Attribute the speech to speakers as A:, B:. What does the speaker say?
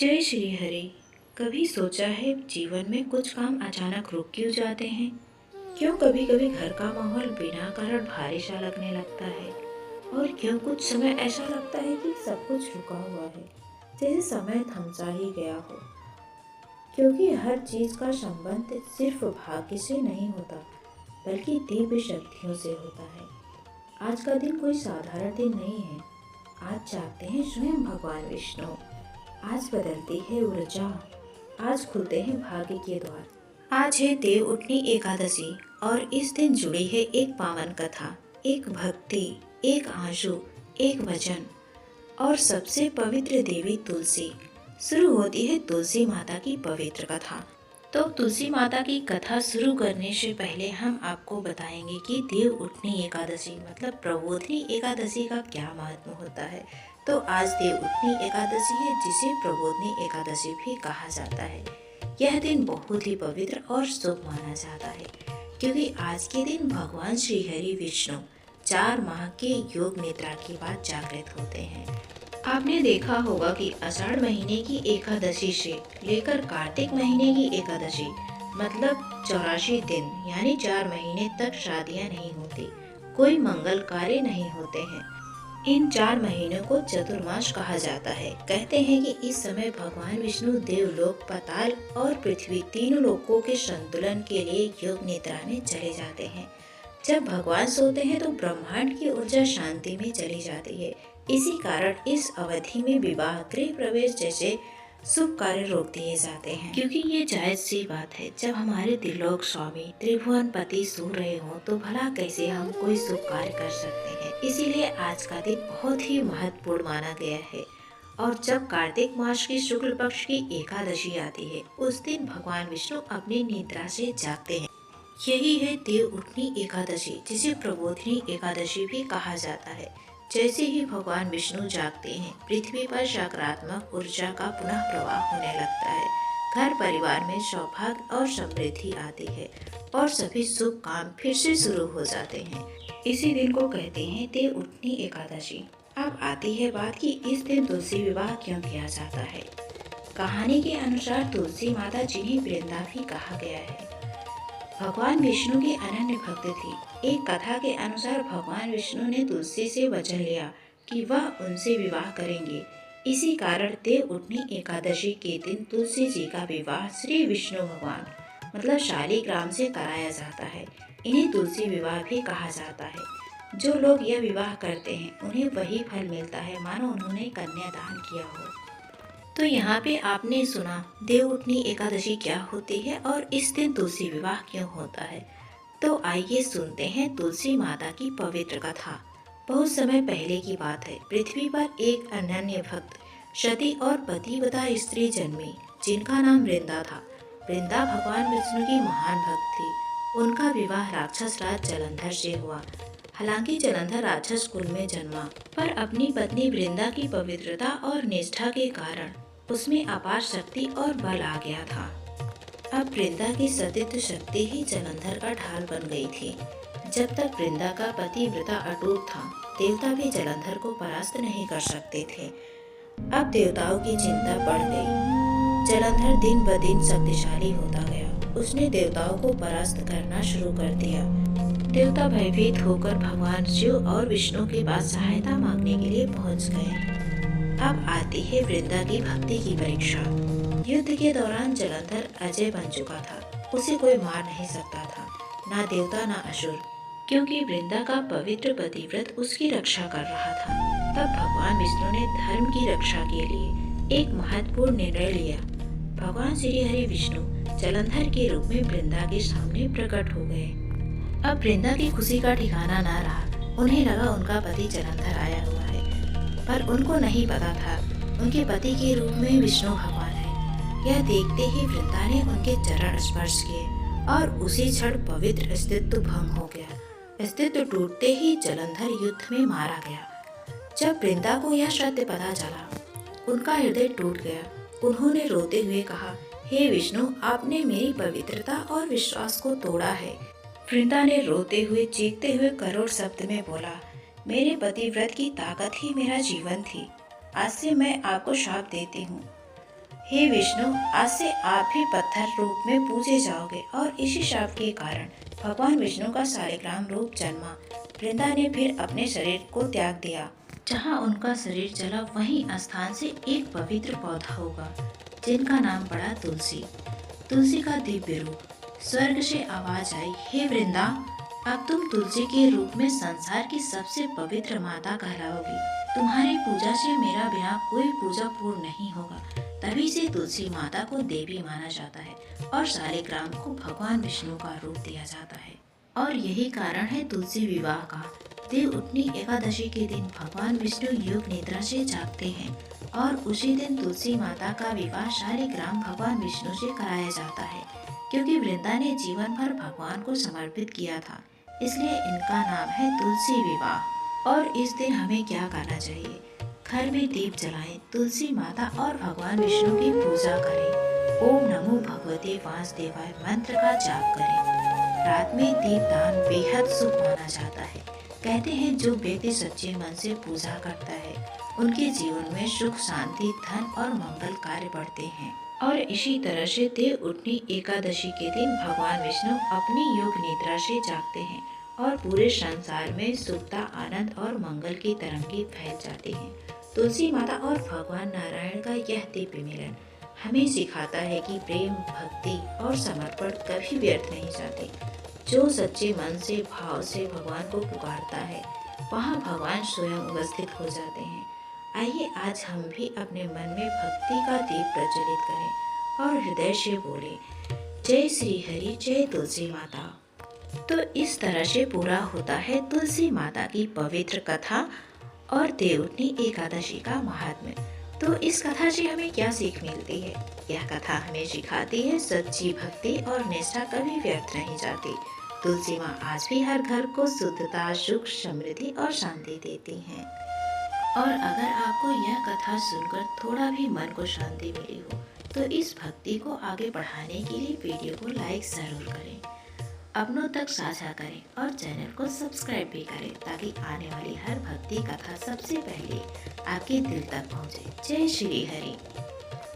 A: जय श्री हरि। कभी सोचा है जीवन में कुछ काम अचानक रुक क्यों जाते हैं? क्यों कभी कभी घर का माहौल बिना कारण भारी सा लगने लगता है? और क्यों कुछ समय ऐसा लगता है कि सब कुछ रुका हुआ है, जैसे समय थम सा ही गया हो। क्योंकि हर चीज का संबंध सिर्फ भाग्य से नहीं होता, बल्कि दिव्य शक्तियों से होता है। आज का दिन कोई साधारण दिन नहीं है। आज जागते हैं स्वयं भगवान विष्णु। आज बदलती है ऊर्जा। आज खुलते हैं भाग्य के द्वार। आज है देव उठनी एकादशी और इस दिन जुड़ी है एक पावन कथा, एक भक्ति, एक आंसू, एक वचन और सबसे पवित्र देवी तुलसी। शुरू होती है तुलसी माता की पवित्र कथा। तो तुलसी माता की कथा शुरू करने से पहले हम आपको बताएंगे कि देव उठनी एकादशी मतलब प्रबोधिनी एकादशी का क्या महत्व होता है। तो आज देव उठनी एकादशी है, जिसे प्रबोधिनी एकादशी भी कहा जाता है। यह दिन बहुत ही पवित्र और शुभ माना जाता है, क्योंकि आज के दिन भगवान श्री हरि विष्णु 4 माह के योग निद्रा के बाद जागृत होते हैं। आपने देखा होगा कि आषाढ़ महीने की एकादशी से लेकर कार्तिक महीने की एकादशी मतलब 84 दिन यानी 4 महीने तक शादियां नहीं होती, कोई मंगल कार्य नहीं होते हैं। इन 4 महीनों को चतुर्मास कहा जाता है। कहते हैं कि इस समय भगवान विष्णु देवलोक, पाताल और पृथ्वी तीनों लोकों के संतुलन के लिए योग निद्रा में चले जाते हैं। जब भगवान सोते हैं तो ब्रह्मांड की ऊर्जा शांति में चली जाती है। इसी कारण इस अवधि में विवाह, गृह प्रवेश जैसे शुभ कार्य रोक दिए जाते हैं, क्योंकि ये जायज सी बात है। जब हमारे त्रिलोक स्वामी त्रिभुवन पति सो रहे हो तो भला कैसे हम कोई शुभ कार्य कर सकते हैं। इसीलिए आज का दिन बहुत ही महत्वपूर्ण माना गया है। और जब कार्तिक मास की शुक्ल पक्ष की एकादशी आती है, उस दिन भगवान विष्णु अपनी निद्रा से जागते हैं। यही है देव उठनी एकादशी, जिसे प्रबोधिनी एकादशी भी कहा जाता है। जैसे ही भगवान विष्णु जागते हैं, पृथ्वी पर सकारात्मक ऊर्जा का पुनः प्रवाह होने लगता है। घर परिवार में सौभाग्य और समृद्धि आती है और सभी शुभ काम फिर से शुरू हो जाते हैं। इसी दिन को कहते हैं देव उठनी एकादशी। अब आती है बात कि इस दिन तुलसी विवाह क्यों किया जाता है। कहानी के अनुसार तुलसी माता, जिन्हें वृंदा भी कहा गया है, भगवान विष्णु की अनन्य भक्त थी। एक कथा के अनुसार भगवान विष्णु ने तुलसी से वचन लिया कि वह उनसे विवाह करेंगे। इसी कारण देव उठनी एकादशी के दिन तुलसी जी का विवाह श्री विष्णु भगवान मतलब शालिग्राम से कराया जाता है। इन्हें तुलसी विवाह भी कहा जाता है। जो लोग यह विवाह करते हैं उन्हें वही फल मिलता है मानो उन्होंने कन्यादान किया हो। तो यहाँ पे आपने सुना देव उठनी एकादशी क्या होती है और इस दिन तुलसी विवाह क्यों होता है। तो आइए सुनते हैं तुलसी माता की पवित्र कथा। बहुत समय पहले की बात है। पृथ्वी पर एक अनन्य भक्त सती और पतिव्रता स्त्री जन्मी, जिनका नाम वृंदा था। वृंदा भगवान विष्णु की महान भक्त थी। उनका विवाह राक्षस राज जलंधर से हुआ। हालांकि जलंधर राक्षस कुल में जन्मा, पर अपनी पत्नी वृंदा की पवित्रता और निष्ठा के कारण उसमें अपार शक्ति और बल आ गया था। अब वृंदा की सतीत्व शक्ति ही जलंधर का ढाल बन गई थी। जब तक वृंदा का पतिव्रता अटूट था, देवता भी जलंधर को परास्त नहीं कर सकते थे। अब देवताओं की चिंता बढ़ गई। जलंधर दिन ब दिन शक्तिशाली होता गया। उसने देवताओं को परास्त करना शुरू कर दिया। देवता भयभीत होकर भगवान शिव और विष्णु के पास सहायता मांगने के लिए पहुंच गए। अब आती है वृंदा की भक्ति की परीक्षा। युद्ध के दौरान जलंधर अजय बन चुका था। उसे कोई मार नहीं सकता था, ना देवता ना असुर, क्योंकि वृंदा का पवित्र पतिव्रत उसकी रक्षा कर रहा था। तब भगवान विष्णु ने धर्म की रक्षा के लिए एक महत्वपूर्ण निर्णय लिया। भगवान श्री हरि विष्णु जलंधर के रूप में वृंदा के सामने प्रकट हो गए। अब वृंदा की खुशी का ठिकाना ना रहा। उन्हें लगा उनका पति जलंधर आया हुआ है, पर उनको नहीं पता था उनके पति के रूप में विष्णु भगवान है। यह देखते ही वृंदा ने उनके चरण स्पर्श किए और उसी क्षण पवित्र अस्तित्व भंग हो गया। अस्तित्व टूटते ही जलंधर युद्ध में मारा गया। जब वृंदा को यह सत्य पता चला, उनका हृदय टूट गया। उन्होंने रोते हुए कहा, हे विष्णु, आपने मेरी पवित्रता और विश्वास को तोड़ा है। वृंदा ने रोते हुए, चीखते हुए करोड़ शब्द में बोला, मेरे पतिव्रत की ताकत ही मेरा जीवन थी। आज से मैं आपको श्राप देती हूँ। हे विष्णु, आज से आप भी पत्थर रूप में पूजे जाओगे। और इसी शाप के कारण भगवान विष्णु का शालिग्राम रूप जन्मा। वृंदा ने फिर अपने शरीर को त्याग दिया। जहाँ उनका शरीर चला वहीं स्थान से एक पवित्र पौधा होगा, जिनका नाम पड़ा तुलसी। तुलसी का दिव्य रूप। स्वर्ग से आवाज आई, हे वृंदा, अब तुम तुलसी के रूप में संसार की सबसे पवित्र माता कहलाओगी। तुम्हारी पूजा से मेरा बिना कोई पूजा पूर्ण नहीं होगा। तभी से तुलसी माता को देवी माना जाता है और शालिग्राम को भगवान विष्णु का रूप दिया जाता है। और यही कारण है तुलसी विवाह का। देवउठनी एकादशी के दिन भगवान विष्णु योग निद्रा से जागते हैं और उसी दिन तुलसी माता का विवाह शालिग्राम भगवान विष्णु से कराया जाता है। क्योंकि वृंदा ने जीवन भर भगवान को समर्पित किया था, इसलिए इनका नाम है तुलसी विवाह। और इस दिन हमें क्या करना चाहिए? घर में दीप जलाएं, तुलसी माता और भगवान विष्णु की पूजा करें, ओम नमो भगवते वासुदेवाय मंत्र का जाप करें। रात में दीपदान बेहद शुभ माना जाता है। कहते हैं जो व्यक्ति सच्चे मन से पूजा करता है, उनके जीवन में सुख, शांति, धन और मंगल कार्य बढ़ते हैं। और इसी तरह से देवउठनी एकादशी के दिन भगवान विष्णु अपनी योग निद्रा से जागते हैं और पूरे संसार में सुखता, आनंद और मंगल की तरंगे फैल जाती हैं। तुलसी माता और भगवान नारायण का यह दिव्य मिलन हमें सिखाता है कि प्रेम, भक्ति और समर्पण कभी व्यर्थ नहीं जाते। जो सच्चे मन से, भाव से भगवान को पुकारता है, वहाँ भगवान स्वयं उपस्थित हो जाते हैं। आइए आज हम भी अपने मन में भक्ति का दीप प्रज्वलित करें और हृदय से बोले, जय श्री हरि, जय तुलसी माता। तो इस तरह से पूरा होता है तुलसी माता की पवित्र कथा और देवउठनी एकादशी का महात्म्य। तो इस कथा से हमें क्या सीख मिलती है? यह कथा हमें सिखाती है सच्ची भक्ति और निष्ठा कभी व्यर्थ नहीं जाती। तुलसी माँ आज भी हर घर को शुद्धता, सुख, समृद्धि और शांति देती हैं। और अगर आपको यह कथा सुनकर थोड़ा भी मन को शांति मिली हो, तो इस भक्ति को आगे बढ़ाने के लिए वीडियो को लाइक जरूर करें, अपनों तक साझा करें और चैनल को सब्सक्राइब भी करें, ताकि आने वाली हर भक्ति कथा सबसे पहले आपके दिल तक पहुंचे। जय श्री हरि।